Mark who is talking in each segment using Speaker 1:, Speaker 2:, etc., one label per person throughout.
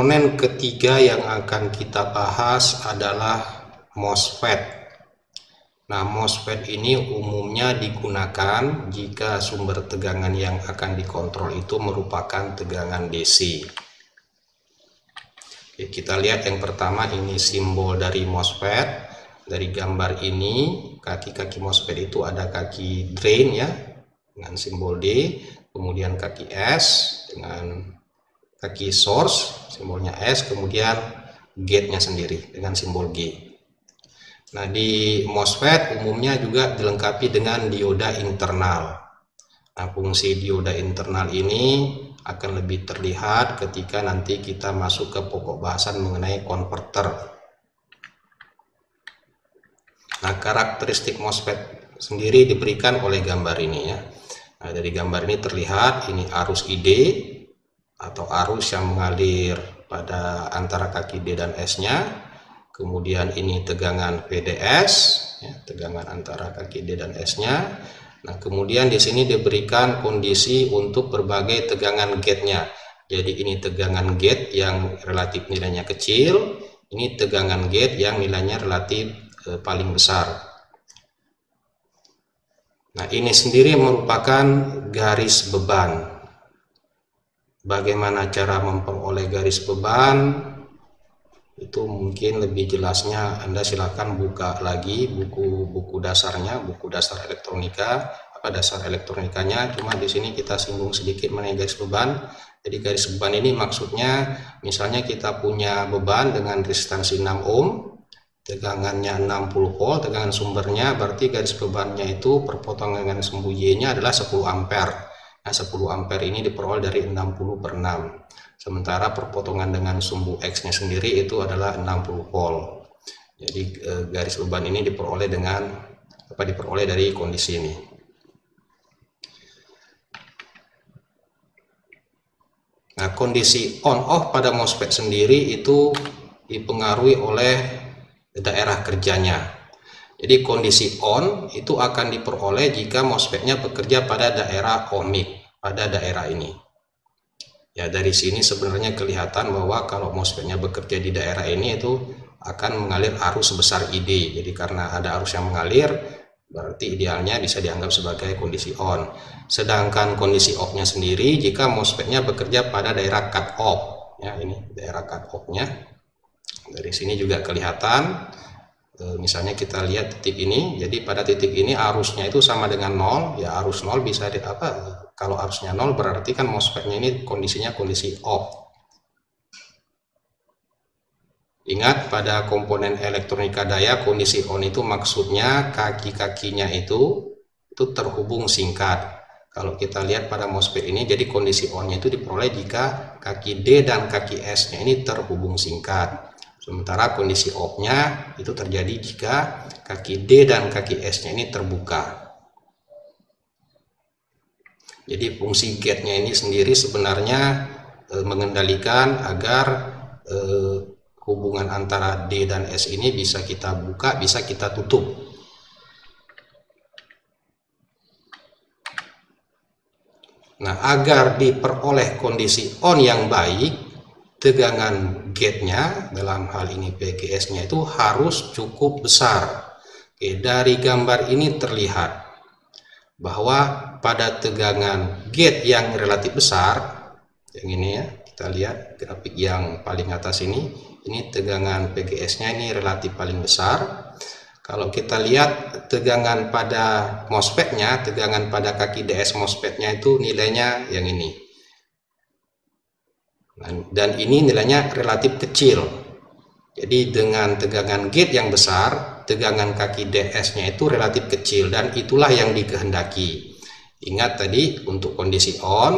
Speaker 1: Komponen ketiga yang akan kita bahas adalah MOSFET. Nah, MOSFET ini umumnya digunakan jika sumber tegangan yang akan dikontrol itu merupakan tegangan DC. Oke, kita lihat yang pertama, ini simbol dari MOSFET. Dari gambar ini, kaki-kaki MOSFET itu ada kaki drain ya, dengan simbol D, kemudian kaki S dengan kaki source, simbolnya S, kemudian gate-nya sendiri dengan simbol G. Nah, di MOSFET umumnya juga dilengkapi dengan dioda internal. Nah, fungsi dioda internal ini akan lebih terlihat ketika nanti kita masuk ke pokok bahasan mengenai konverter. Nah, karakteristik MOSFET sendiri diberikan oleh gambar ini ya. Nah, dari gambar ini terlihat ini arus ID atau arus yang mengalir pada antara kaki D dan S-nya. Kemudian ini tegangan VDS, ya, tegangan antara kaki D dan S-nya. Nah, kemudian di sini diberikan kondisi untuk berbagai tegangan gate-nya. Jadi ini tegangan gate yang relatif nilainya kecil, ini tegangan gate yang nilainya relatif paling besar. Nah, ini sendiri merupakan garis beban. Bagaimana cara memperoleh garis beban? Itu mungkin lebih jelasnya Anda silakan buka lagi buku dasarnya, buku dasar elektronika, dasar elektronikanya. Cuma di sini kita singgung sedikit mengenai garis beban. Jadi garis beban ini maksudnya misalnya kita punya beban dengan resistansi 6 ohm, tegangannya 60 volt, tegangan sumbernya, berarti garis bebannya itu perpotongan dengan sumbu Y-nya adalah 10 ampere. Nah, 10 ampere ini diperoleh dari 60/6. Sementara perpotongan dengan sumbu X-nya sendiri itu adalah 60 volt. Jadi garis beban ini diperoleh dari kondisi ini. Nah, kondisi on off pada MOSFET sendiri itu dipengaruhi oleh daerah kerjanya. Jadi kondisi on itu akan diperoleh jika MOSFET-nya bekerja pada daerah ohmik, pada daerah ini. Ya, dari sini sebenarnya kelihatan bahwa kalau MOSFET-nya bekerja di daerah ini itu akan mengalir arus sebesar ID. Jadi karena ada arus yang mengalir, berarti idealnya bisa dianggap sebagai kondisi on. Sedangkan kondisi off-nya sendiri jika MOSFET-nya bekerja pada daerah cut off. Ya, ini daerah cut off-nya. Dari sini juga kelihatan. Misalnya kita lihat titik ini, jadi pada titik ini arusnya itu sama dengan 0, ya arus 0 bisa kalau arusnya 0 berarti kan MOSFET-nya ini kondisinya kondisi off. Ingat, pada komponen elektronika daya kondisi on itu maksudnya kaki-kakinya itu terhubung singkat. Kalau kita lihat pada MOSFET ini, jadi kondisi on-nya itu diperoleh jika kaki D dan kaki S-nya ini terhubung singkat. Sementara kondisi off-nya itu terjadi jika kaki D dan kaki S-nya ini terbuka. Jadi fungsi gate-nya ini sendiri sebenarnya mengendalikan agar hubungan antara D dan S ini bisa kita buka, bisa kita tutup. Nah, agar diperoleh kondisi on yang baik, tegangan gate-nya, dalam hal ini PGS-nya itu harus cukup besar. Oke, dari gambar ini terlihat bahwa pada tegangan gate yang relatif besar, yang ini ya, kita lihat grafik yang paling atas ini tegangan PGS-nya ini relatif paling besar. Kalau kita lihat tegangan pada MOSFET-nya, tegangan pada kaki DS MOSFET-nya itu nilainya yang ini. Dan ini nilainya relatif kecil. Jadi dengan tegangan gate yang besar, tegangan kaki DS-nya itu relatif kecil, dan itulah yang dikehendaki. Ingat tadi untuk kondisi on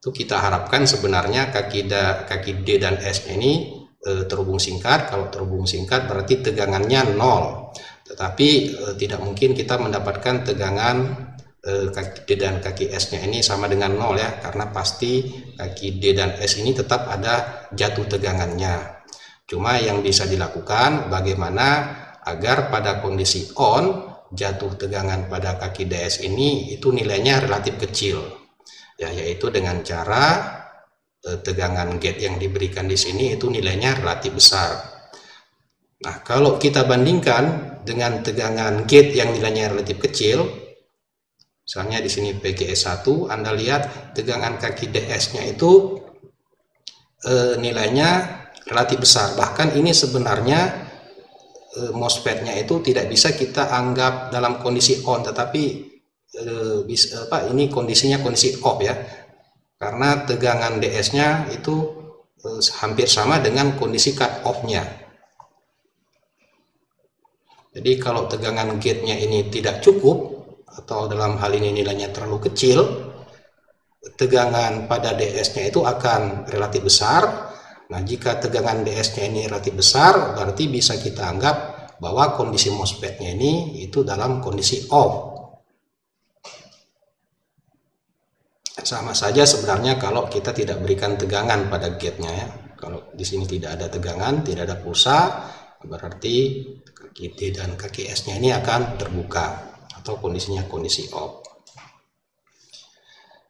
Speaker 1: itu kita harapkan sebenarnya kaki D dan S-nya ini terhubung singkat. Kalau terhubung singkat berarti tegangannya 0. Tetapi tidak mungkin kita mendapatkan tegangan kaki D dan kaki S-nya ini sama dengan 0 ya, karena pasti kaki D dan S ini tetap ada jatuh tegangannya. Cuma yang bisa dilakukan bagaimana agar pada kondisi on jatuh tegangan pada kaki DS ini itu nilainya relatif kecil. Ya, yaitu dengan cara tegangan gate yang diberikan di sini itu nilainya relatif besar. Nah, kalau kita bandingkan dengan tegangan gate yang nilainya relatif kecil, misalnya di sini PGS1, Anda lihat tegangan kaki DS-nya itu nilainya relatif besar. Bahkan ini sebenarnya MOSFET-nya itu tidak bisa kita anggap dalam kondisi on, tetapi ini kondisinya kondisi off ya, karena tegangan DS-nya itu hampir sama dengan kondisi cut off-nya. Jadi kalau tegangan gate-nya ini tidak cukup atau dalam hal ini nilainya terlalu kecil, tegangan pada DS-nya itu akan relatif besar. Nah, jika tegangan DS-nya ini relatif besar, berarti bisa kita anggap bahwa kondisi MOSFET-nya ini itu dalam kondisi off. Sama saja sebenarnya kalau kita tidak berikan tegangan pada gate-nya ya. Kalau di sini tidak ada tegangan, tidak ada pulsa, berarti kaki D dan kaki S-nya ini akan terbuka atau kondisinya kondisi off.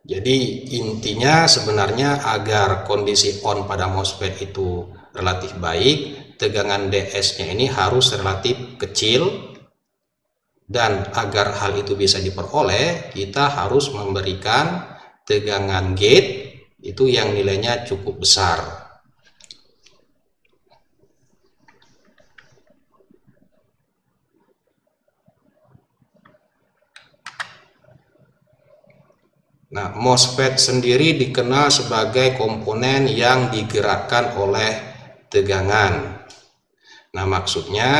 Speaker 1: Jadi intinya sebenarnya agar kondisi on pada MOSFET itu relatif baik, tegangan DS-nya ini harus relatif kecil, dan agar hal itu bisa diperoleh, kita harus memberikan tegangan gate itu yang nilainya cukup besar. Nah, MOSFET sendiri dikenal sebagai komponen yang digerakkan oleh tegangan. Nah, maksudnya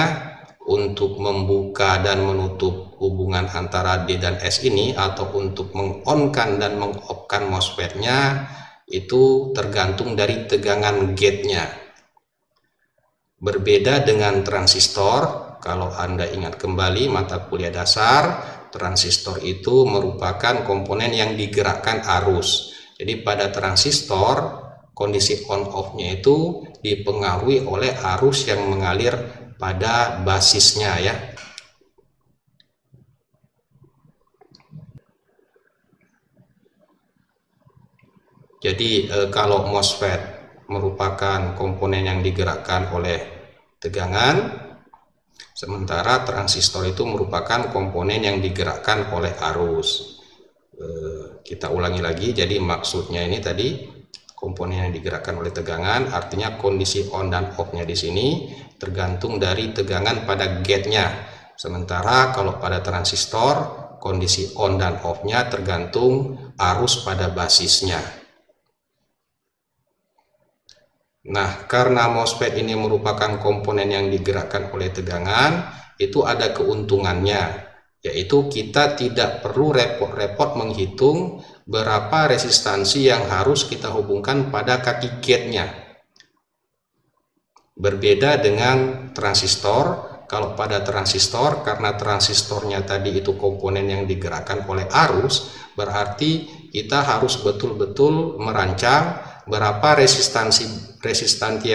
Speaker 1: untuk membuka dan menutup hubungan antara D dan S ini, atau untuk meng-on-kan dan meng-off-kan MOSFET-nya, itu tergantung dari tegangan gate-nya. Berbeda dengan transistor, kalau Anda ingat kembali mata kuliah dasar, transistor itu merupakan komponen yang digerakkan arus. Jadi pada transistor, kondisi on-off-nya itu dipengaruhi oleh arus yang mengalir pada basisnya ya. Jadi kalau MOSFET merupakan komponen yang digerakkan oleh tegangan, sementara transistor itu merupakan komponen yang digerakkan oleh arus. Kita ulangi lagi, jadi maksudnya ini tadi komponen yang digerakkan oleh tegangan, artinya kondisi on dan off-nya di sini tergantung dari tegangan pada gate-nya. Sementara kalau pada transistor, kondisi on dan off-nya tergantung arus pada basisnya. Nah, karena MOSFET ini merupakan komponen yang digerakkan oleh tegangan, itu ada keuntungannya, yaitu kita tidak perlu repot-repot menghitung berapa resistansi yang harus kita hubungkan pada kaki gate-nya. Berbeda dengan transistor, kalau pada transistor, karena transistornya tadi itu komponen yang digerakkan oleh arus, berarti kita harus betul-betul merancang berapa resistansi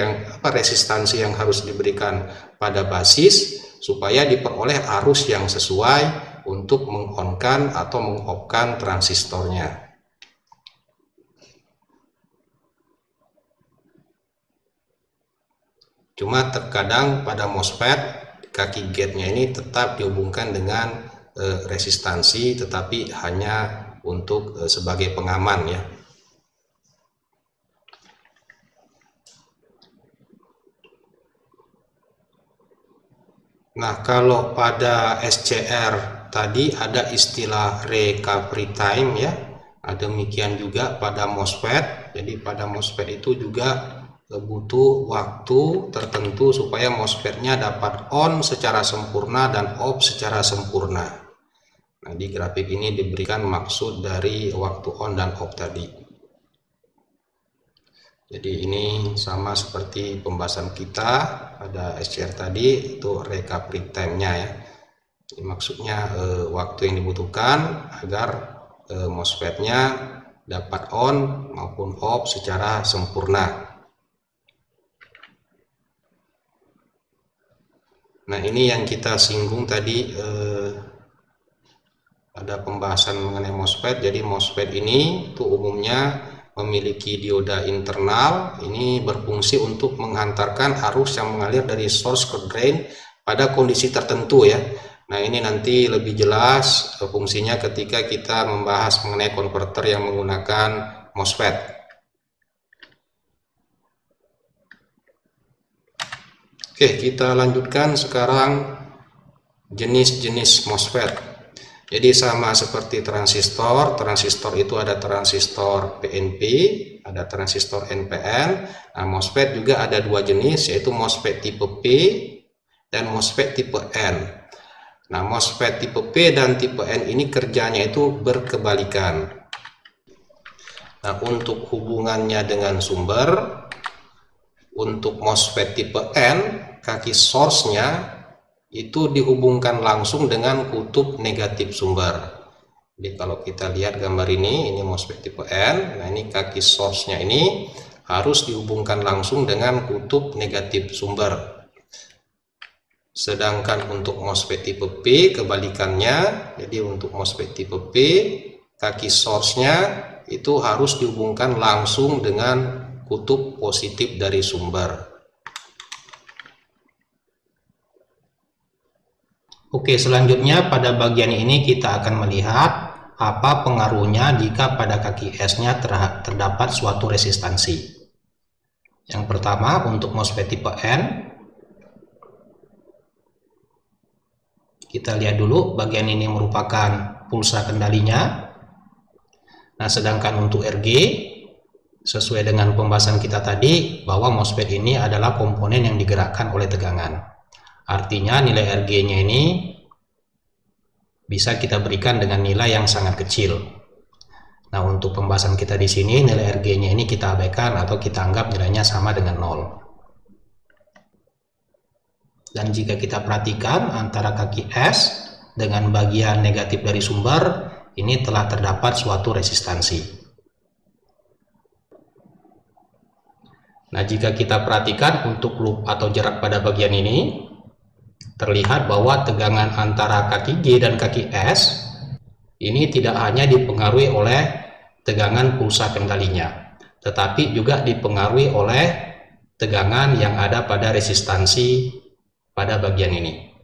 Speaker 1: yang harus diberikan pada basis supaya diperoleh arus yang sesuai untuk meng-on-kan atau meng-off-kan transistornya. Cuma terkadang pada MOSFET kaki gate-nya ini tetap dihubungkan dengan resistansi, tetapi hanya untuk sebagai pengaman ya. Nah, kalau pada SCR tadi ada istilah recovery time ya, demikian juga pada MOSFET. Jadi pada MOSFET itu juga butuh waktu tertentu supaya MOSFET-nya dapat on secara sempurna dan off secara sempurna. Nah, di grafik ini diberikan maksud dari waktu on dan off tadi. Jadi ini sama seperti pembahasan kita pada SCR tadi, itu recovery time-nya ya. Jadi maksudnya waktu yang dibutuhkan agar MOSFET-nya dapat on maupun off secara sempurna. Nah, ini yang kita singgung tadi pada pembahasan mengenai MOSFET. Jadi MOSFET ini tuh umumnya memiliki dioda internal. Ini berfungsi untuk menghantarkan arus yang mengalir dari source ke drain pada kondisi tertentu ya. Nah, ini nanti lebih jelas fungsinya ketika kita membahas mengenai konverter yang menggunakan MOSFET. Oke, kita lanjutkan sekarang jenis-jenis MOSFET. Jadi sama seperti transistor, transistor itu ada transistor PNP, ada transistor NPN. Nah, MOSFET juga ada dua jenis, yaitu MOSFET tipe P dan MOSFET tipe N. Nah, MOSFET tipe P dan tipe N ini kerjanya itu berkebalikan. Nah, untuk hubungannya dengan sumber, untuk MOSFET tipe N, kaki source-nya itu dihubungkan langsung dengan kutub negatif sumber. Jadi kalau kita lihat gambar ini MOSFET tipe N. Nah, ini kaki source-nya ini harus dihubungkan langsung dengan kutub negatif sumber. Sedangkan untuk MOSFET tipe P kebalikannya. Jadi untuk MOSFET tipe P, kaki source-nya itu harus dihubungkan langsung dengan kutub positif dari sumber. Oke, selanjutnya pada bagian ini kita akan melihat apa pengaruhnya jika pada kaki S-nya terdapat suatu resistansi. Yang pertama, untuk MOSFET tipe N, kita lihat dulu bagian ini merupakan pulsa kendalinya. Nah, sedangkan untuk RG, sesuai dengan pembahasan kita tadi, bahwa MOSFET ini adalah komponen yang digerakkan oleh tegangan. Artinya nilai RG-nya ini bisa kita berikan dengan nilai yang sangat kecil. Nah, untuk pembahasan kita di sini, nilai RG-nya ini kita abaikan atau kita anggap nilainya sama dengan 0. Dan jika kita perhatikan antara kaki S dengan bagian negatif dari sumber, ini telah terdapat suatu resistansi. Nah, jika kita perhatikan untuk loop atau jarak pada bagian ini, terlihat bahwa tegangan antara kaki G dan kaki S ini tidak hanya dipengaruhi oleh tegangan pulsa kendalinya, tetapi juga dipengaruhi oleh tegangan yang ada pada resistansi pada bagian ini.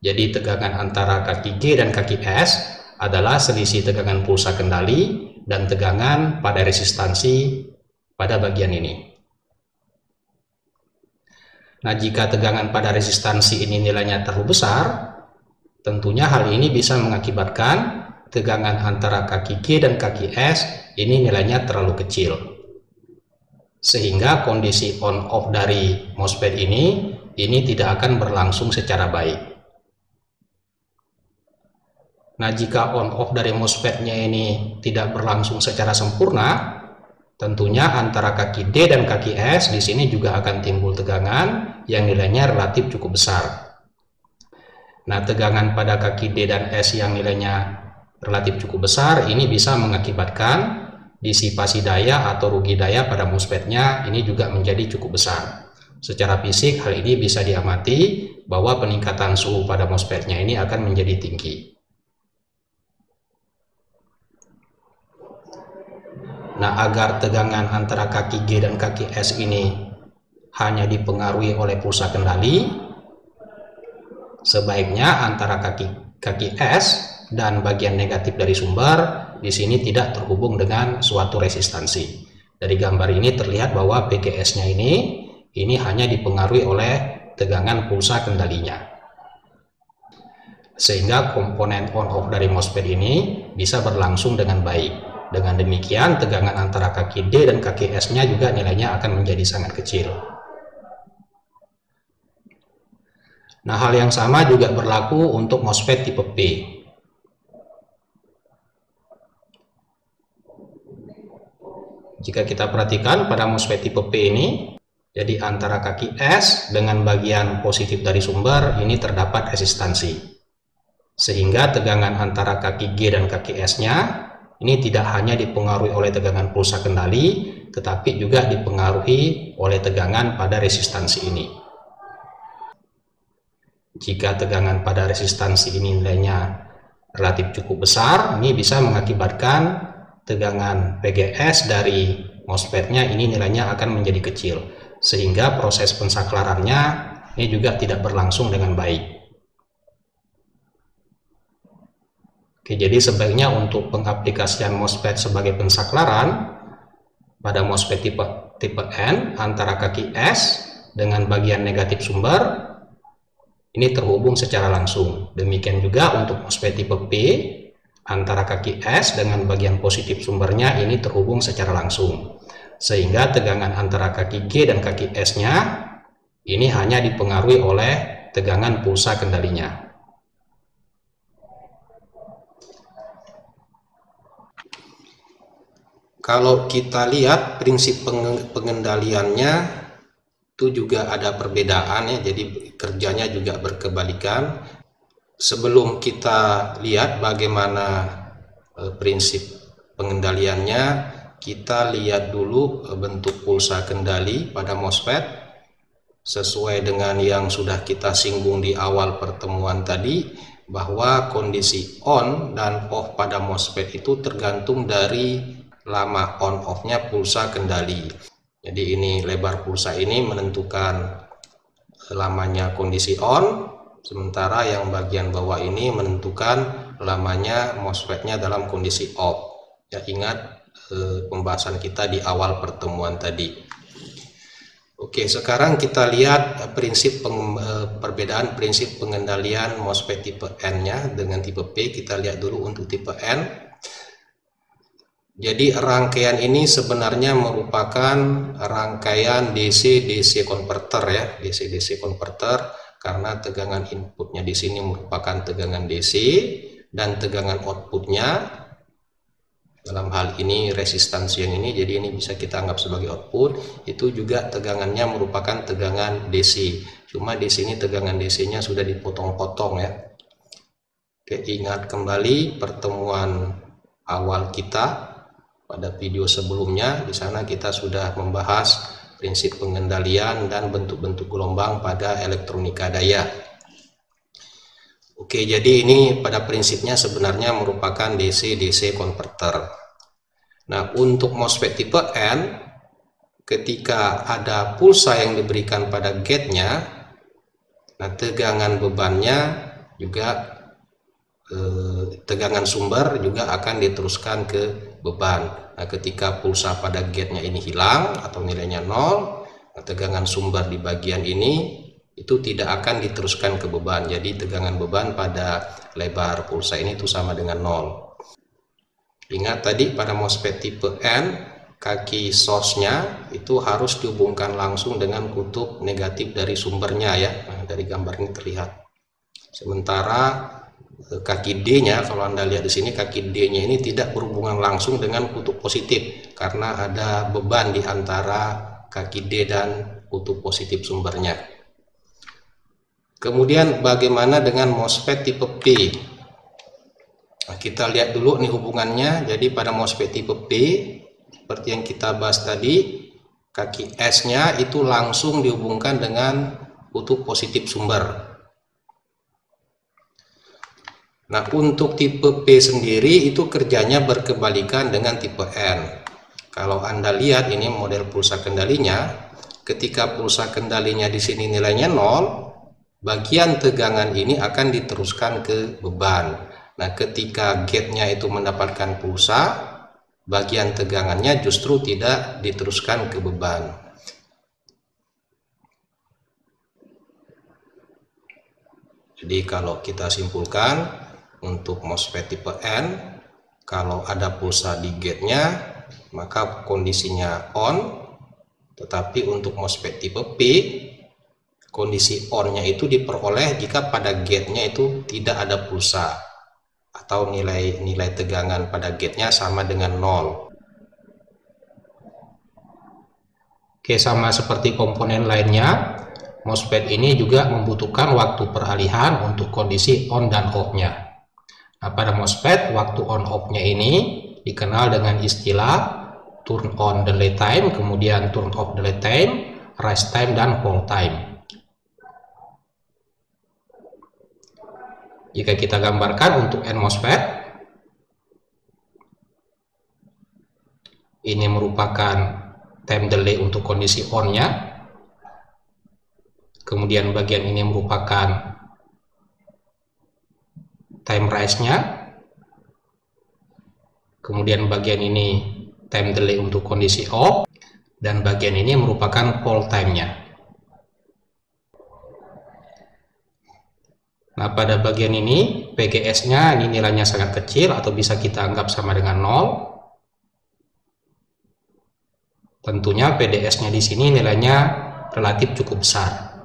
Speaker 1: Jadi tegangan antara kaki G dan kaki S adalah selisih tegangan pulsa kendali dan tegangan pada resistansi pada bagian ini. Nah, jika tegangan pada resistansi ini nilainya terlalu besar, tentunya hal ini bisa mengakibatkan tegangan antara kaki G dan kaki S ini nilainya terlalu kecil. Sehingga kondisi on-off dari MOSFET ini tidak akan berlangsung secara baik. Nah, jika on-off dari MOSFET-nya ini tidak berlangsung secara sempurna, tentunya antara kaki D dan kaki S di sini juga akan timbul tegangan yang nilainya relatif cukup besar. Nah, tegangan pada kaki D dan S yang nilainya relatif cukup besar ini bisa mengakibatkan disipasi daya atau rugi daya pada MOSFET-nya ini juga menjadi cukup besar. Secara fisik hal ini bisa diamati bahwa peningkatan suhu pada MOSFET-nya ini akan menjadi tinggi. Nah, agar tegangan antara kaki G dan kaki S ini hanya dipengaruhi oleh pulsa kendali, sebaiknya antara kaki S dan bagian negatif dari sumber di sini tidak terhubung dengan suatu resistansi. Dari gambar ini terlihat bahwa PGS-nya ini hanya dipengaruhi oleh tegangan pulsa kendalinya. Sehingga komponen on-off dari MOSFET ini bisa berlangsung dengan baik. Dengan demikian, tegangan antara kaki D dan kaki S-nya juga nilainya akan menjadi sangat kecil. Nah, hal yang sama juga berlaku untuk MOSFET tipe P. Jika kita perhatikan pada MOSFET tipe P ini, jadi antara kaki S dengan bagian positif dari sumber ini terdapat resistansi. Sehingga tegangan antara kaki G dan kaki S-nya ini tidak hanya dipengaruhi oleh tegangan pulsa kendali, tetapi juga dipengaruhi oleh tegangan pada resistansi ini. Jika tegangan pada resistansi ini nilainya relatif cukup besar, ini bisa mengakibatkan tegangan PGS dari MOSFET-nya ini nilainya akan menjadi kecil, sehingga proses pensaklarannya ini juga tidak berlangsung dengan baik. Oke, jadi sebaiknya untuk pengaplikasian MOSFET sebagai pensaklaran pada MOSFET tipe N antara kaki S dengan bagian negatif sumber ini terhubung secara langsung. Demikian juga untuk MOSFET tipe P antara kaki S dengan bagian positif sumbernya ini terhubung secara langsung, sehingga tegangan antara kaki G dan kaki S-nya ini hanya dipengaruhi oleh tegangan pulsa kendalinya. Kalau kita lihat prinsip pengendaliannya itu juga ada perbedaan ya, jadi kerjanya juga berkebalikan. Sebelum kita lihat bagaimana prinsip pengendaliannya, kita lihat dulu bentuk pulsa kendali pada MOSFET sesuai dengan yang sudah kita singgung di awal pertemuan tadi, bahwa kondisi on dan off pada MOSFET itu tergantung dari lama on off-nya pulsa kendali. Jadi ini lebar pulsa ini menentukan lamanya kondisi on, sementara yang bagian bawah ini menentukan lamanya MOSFET-nya dalam kondisi off. Ya, ingat pembahasan kita di awal pertemuan tadi. Oke, sekarang kita lihat perbedaan prinsip pengendalian MOSFET tipe N-nya dengan tipe P. Kita lihat dulu untuk tipe N. Jadi rangkaian ini sebenarnya merupakan rangkaian DC-DC converter ya, DC-DC converter, karena tegangan inputnya di sini merupakan tegangan DC dan tegangan outputnya dalam hal ini resistansi yang ini, jadi ini bisa kita anggap sebagai output, itu juga tegangannya merupakan tegangan DC. Cuma di sini tegangan DC-nya sudah dipotong-potong ya. Oke, ingat kembali pertemuan awal kita pada video sebelumnya, di sana kita sudah membahas prinsip pengendalian dan bentuk-bentuk gelombang pada elektronika daya. Oke, jadi ini pada prinsipnya sebenarnya merupakan DC-DC converter. Nah, untuk MOSFET tipe N, ketika ada pulsa yang diberikan pada gate-nya, nah tegangan bebannya juga tegangan sumber juga akan diteruskan ke beban. Nah, ketika pulsa pada gate-nya ini hilang atau nilainya 0, nah, tegangan sumber di bagian ini itu tidak akan diteruskan ke beban. Jadi tegangan beban pada lebar pulsa ini itu sama dengan 0. Ingat tadi pada MOSFET tipe N, kaki source-nya itu harus dihubungkan langsung dengan kutub negatif dari sumbernya ya. Nah, dari gambar ini terlihat. Sementara kaki D-nya, kalau Anda lihat di sini, kaki D-nya ini tidak berhubungan langsung dengan kutub positif karena ada beban di antara kaki D dan kutub positif sumbernya. Kemudian bagaimana dengan MOSFET tipe P? Nah, kita lihat dulu nih hubungannya. Jadi pada MOSFET tipe P, seperti yang kita bahas tadi, kaki S-nya itu langsung dihubungkan dengan kutub positif sumber. Nah, untuk tipe P sendiri itu kerjanya berkebalikan dengan tipe N. Kalau Anda lihat ini model pulsa kendalinya, ketika pulsa kendalinya di sini nilainya 0, bagian tegangan ini akan diteruskan ke beban. Nah, ketika gate-nya itu mendapatkan pulsa, bagian tegangannya justru tidak diteruskan ke beban. Jadi kalau kita simpulkan, untuk MOSFET tipe N, kalau ada pulsa di gate-nya, maka kondisinya on. Tetapi untuk MOSFET tipe P, kondisi on-nya itu diperoleh jika pada gate-nya itu tidak ada pulsa atau nilai tegangan pada gate-nya sama dengan 0. Oke, sama seperti komponen lainnya, MOSFET ini juga membutuhkan waktu peralihan untuk kondisi on dan off-nya. Nah, pada MOSFET, waktu on off-nya ini dikenal dengan istilah turn on delay time, kemudian turn off delay time, rise time, dan hold time. Jika kita gambarkan untuk N MOSFET, ini merupakan time delay untuk kondisi on-nya. Kemudian bagian ini merupakan time rise-nya. Kemudian bagian ini time delay untuk kondisi off. Dan bagian ini merupakan hold time-nya. Nah, pada bagian ini PGS-nya ini nilainya sangat kecil atau bisa kita anggap sama dengan 0. Tentunya PDS-nya di sini nilainya relatif cukup besar.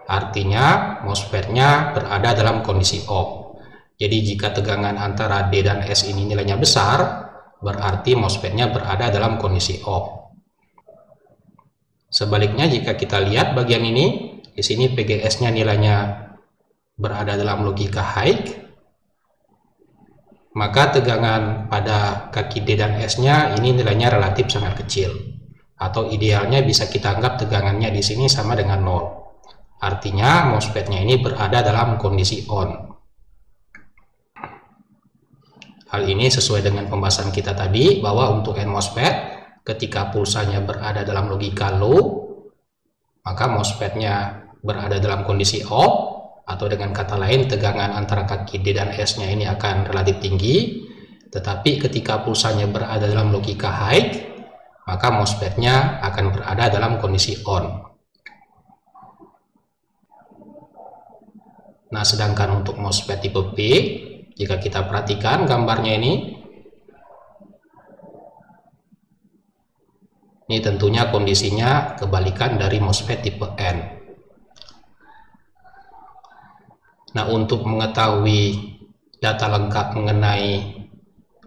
Speaker 1: Artinya MOSFET-nya berada dalam kondisi off. Jadi jika tegangan antara D dan S ini nilainya besar, berarti MOSFET-nya berada dalam kondisi off. Sebaliknya jika kita lihat bagian ini, di sini PGS-nya nilainya berada dalam logika high, maka tegangan pada kaki D dan S-nya ini nilainya relatif sangat kecil. Atau idealnya bisa kita anggap tegangannya di sini sama dengan 0. Artinya MOSFET-nya ini berada dalam kondisi on. Hal ini sesuai dengan pembahasan kita tadi bahwa untuk N MOSFET ketika pulsanya berada dalam logika low, maka MOSFET-nya berada dalam kondisi off, atau dengan kata lain tegangan antara kaki D dan S-nya ini akan relatif tinggi. Tetapi ketika pulsanya berada dalam logika high, maka MOSFET-nya akan berada dalam kondisi on. Nah, sedangkan untuk MOSFET tipe P, jika kita perhatikan gambarnya ini tentunya kondisinya kebalikan dari MOSFET tipe N. Nah, untuk mengetahui data lengkap mengenai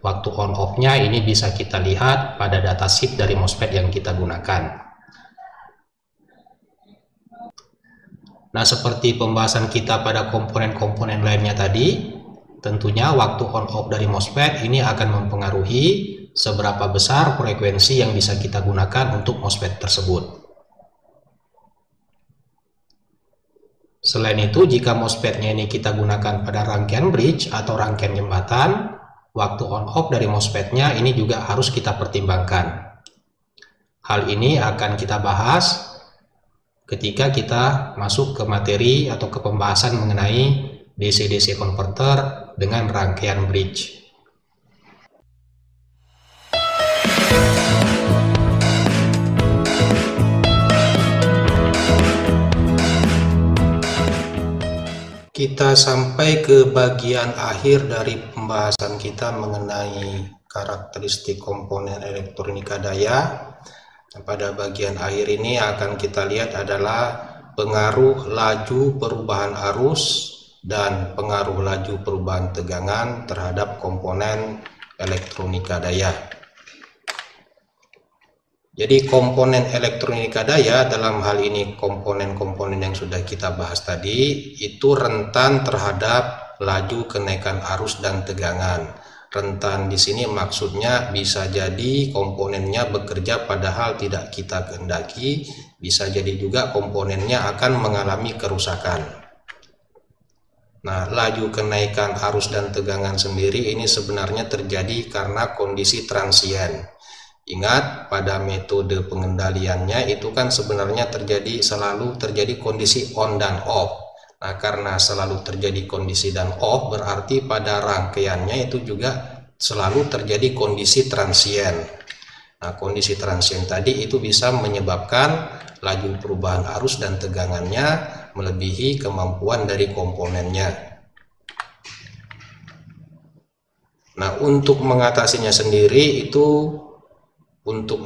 Speaker 1: waktu on off-nya ini bisa kita lihat pada datasheet dari MOSFET yang kita gunakan. Nah, seperti pembahasan kita pada komponen-komponen lainnya tadi, tentunya waktu on-off dari MOSFET ini akan mempengaruhi seberapa besar frekuensi yang bisa kita gunakan untuk MOSFET tersebut. Selain itu, jika MOSFET-nya ini kita gunakan pada rangkaian bridge atau rangkaian jembatan, waktu on-off dari MOSFET-nya ini juga harus kita pertimbangkan. Hal ini akan kita bahas ketika kita masuk ke materi atau ke pembahasan mengenai DC-DC converter dengan rangkaian bridge. Kita sampai ke bagian akhir dari pembahasan kita mengenai karakteristik komponen elektronika daya. Pada bagian akhir ini akan kita lihat adalah pengaruh laju perubahan arus dan pengaruh laju perubahan tegangan terhadap komponen elektronika daya. Jadi komponen elektronika daya dalam hal ini komponen-komponen yang sudah kita bahas tadi itu rentan terhadap laju kenaikan arus dan tegangan. Rentan di sini maksudnya bisa jadi komponennya bekerja padahal tidak kita kehendaki, bisa jadi juga komponennya akan mengalami kerusakan. Nah, laju kenaikan arus dan tegangan sendiri ini sebenarnya terjadi karena kondisi transien. Ingat, pada metode pengendaliannya itu kan sebenarnya selalu terjadi kondisi on dan off. Nah, karena selalu terjadi kondisi dan off, berarti pada rangkaiannya itu juga selalu terjadi kondisi transien. Nah, kondisi transien tadi itu bisa menyebabkan laju perubahan arus dan tegangannya melebihi kemampuan dari komponennya. Nah, untuk mengatasinya sendiri itu untuk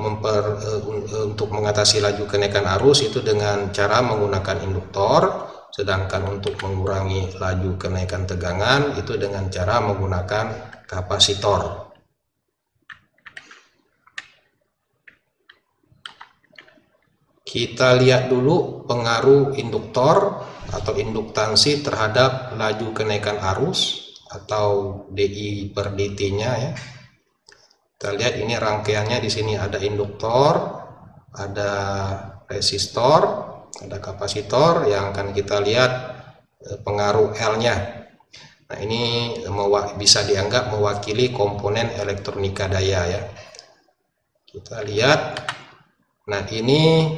Speaker 1: mengatasi laju kenaikan arus itu dengan cara menggunakan induktor. Sedangkan untuk mengurangi laju kenaikan tegangan itu dengan cara menggunakan kapasitor. Kita lihat dulu pengaruh induktor atau induktansi terhadap laju kenaikan arus atau DI per DT-nya ya. Kita lihat ini rangkaiannya, di sini ada induktor, ada resistor, ada kapasitor yang akan kita lihat pengaruh L-nya. Nah, ini bisa dianggap mewakili komponen elektronika daya ya. Kita lihat. Nah, ini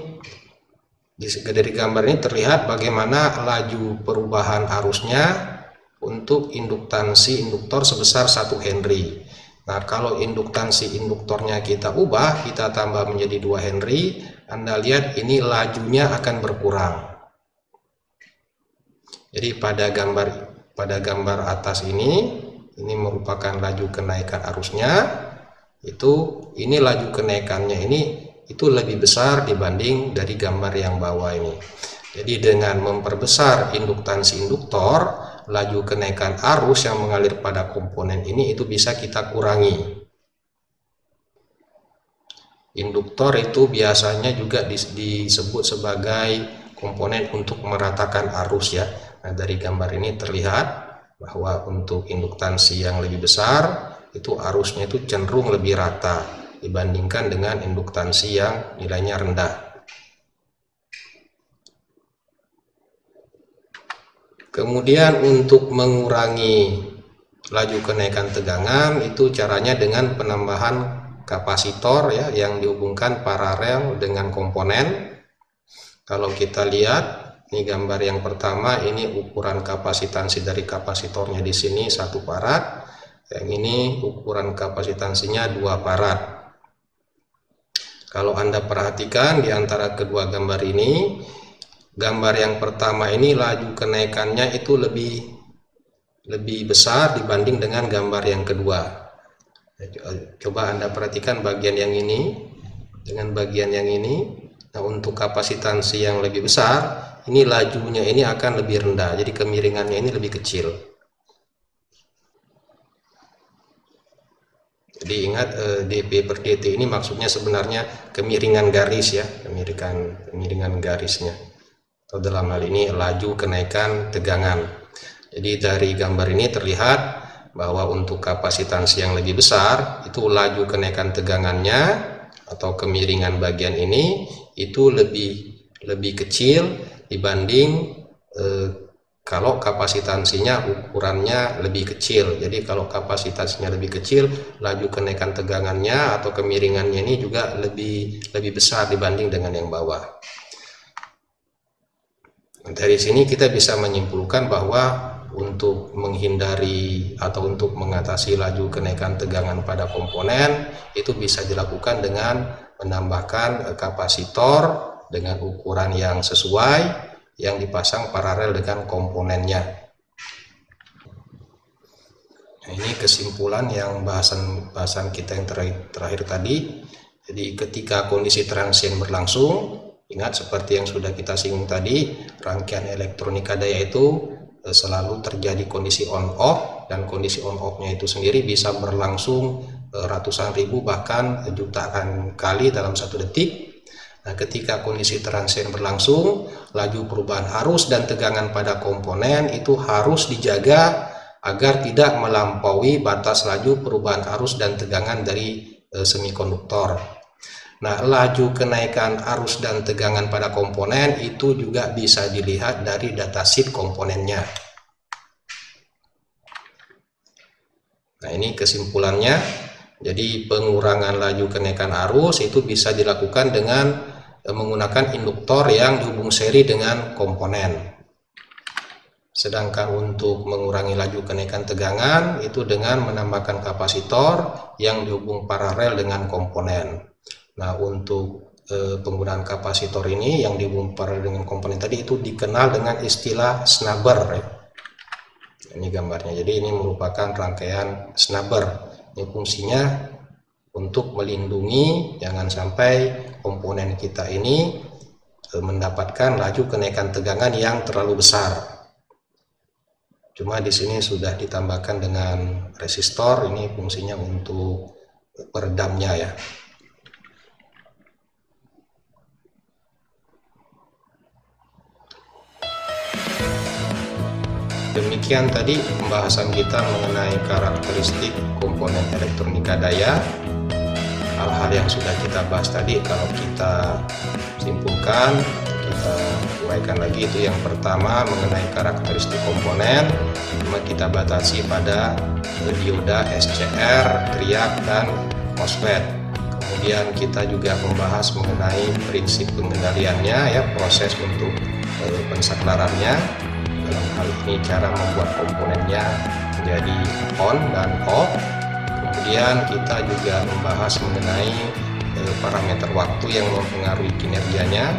Speaker 1: dari gambar ini terlihat bagaimana laju perubahan arusnya untuk induktansi induktor sebesar 1 Henry. Nah, kalau induktansi induktornya kita ubah, kita tambah menjadi 2 Henry, Anda lihat ini lajunya akan berkurang. Jadi pada gambar atas ini merupakan laju kenaikan arusnya. Ini laju kenaikannya itu lebih besar dibanding dari gambar yang bawah ini. Jadi dengan memperbesar induktansi induktor, laju kenaikan arus yang mengalir pada komponen ini itu bisa kita kurangi. Induktor itu biasanya juga disebut sebagai komponen untuk meratakan arus ya. Nah, dari gambar ini terlihat bahwa untuk induktansi yang lebih besar itu arusnya itu cenderung lebih rata dibandingkan dengan induktansi yang nilainya rendah. Kemudian untuk mengurangi laju kenaikan tegangan itu caranya dengan penambahan kapasitor ya yang dihubungkan paralel dengan komponen. Kalau kita lihat ini gambar yang pertama, ini ukuran kapasitansi dari kapasitornya di sini 1 farad. Yang ini ukuran kapasitansinya 2 farad. Kalau Anda perhatikan di antara kedua gambar ini, gambar yang pertama ini laju kenaikannya itu lebih besar dibanding dengan gambar yang kedua. Coba Anda perhatikan bagian yang ini dengan bagian yang ini. Nah, untuk kapasitansi yang lebih besar, ini lajunya ini akan lebih rendah. Jadi kemiringannya ini lebih kecil. Jadi ingat dP per dt ini maksudnya sebenarnya kemiringan garis ya, kemiringan garisnya. Atau dalam hal ini laju kenaikan tegangan. Jadi dari gambar ini terlihat bahwa untuk kapasitansi yang lebih besar itu laju kenaikan tegangannya atau kemiringan bagian ini itu lebih kecil dibanding kalau kapasitansinya ukurannya lebih kecil. Jadi kalau kapasitansinya lebih kecil, laju kenaikan tegangannya atau kemiringannya ini juga lebih besar dibanding dengan yang bawah. Dari sini kita bisa menyimpulkan bahwa untuk menghindari atau untuk mengatasi laju kenaikan tegangan pada komponen itu bisa dilakukan dengan menambahkan kapasitor dengan ukuran yang sesuai yang dipasang paralel dengan komponennya. Nah, ini kesimpulan yang bahasan kita yang terakhir tadi. Jadi ketika kondisi transien berlangsung, ingat seperti yang sudah kita singgung tadi, rangkaian elektronika daya itu selalu terjadi kondisi on off, dan kondisi on off-nya itu sendiri bisa berlangsung ratusan ribu bahkan jutaan kali dalam 1 detik. Nah, ketika kondisi transien berlangsung, laju perubahan arus dan tegangan pada komponen itu harus dijaga agar tidak melampaui batas laju perubahan arus dan tegangan dari semikonduktor. Nah, laju kenaikan arus dan tegangan pada komponen itu juga bisa dilihat dari datasheet komponennya. Nah, ini kesimpulannya. Jadi pengurangan laju kenaikan arus itu bisa dilakukan dengan menggunakan induktor yang dihubung seri dengan komponen. Sedangkan untuk mengurangi laju kenaikan tegangan itu dengan menambahkan kapasitor yang dihubung paralel dengan komponen. Nah, untuk penggunaan kapasitor ini yang dihubung paralel dengan komponen tadi itu dikenal dengan istilah snubber ya. Ini gambarnya. Jadi ini merupakan rangkaian snubber. Ini fungsinya untuk melindungi jangan sampai komponen kita ini mendapatkan laju kenaikan tegangan yang terlalu besar. Cuma di sini sudah ditambahkan dengan resistor, ini fungsinya untuk peredamnya ya. Demikian tadi pembahasan kita mengenai karakteristik komponen elektronika daya. Hal-hal yang sudah kita bahas tadi kalau kita simpulkan, kita uraikan lagi, itu yang pertama mengenai karakteristik komponen, kita batasi pada dioda SCR, triac, dan MOSFET. Kemudian kita juga membahas mengenai prinsip pengendaliannya, ya, proses untuk pensaklarannya. Dalam hal ini cara membuat komponennya menjadi on dan off. Kemudian kita juga membahas mengenai parameter waktu yang mempengaruhi kinerjanya.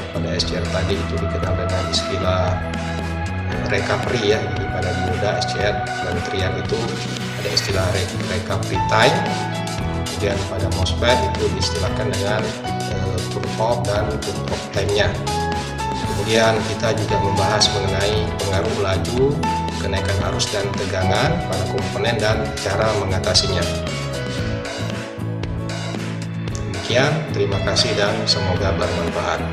Speaker 1: Pada SCR tadi itu dikenal dengan istilah recovery, ya. Jadi pada dioda SCR dan triad itu ada istilah recovery time. Kemudian pada MOSFET itu diistilahkan dengan turn-off dan turn-off time-nya. Kemudian kita juga membahas mengenai pengaruh laju, kenaikan arus dan tegangan pada komponen dan cara mengatasinya. Demikian, terima kasih dan semoga bermanfaat.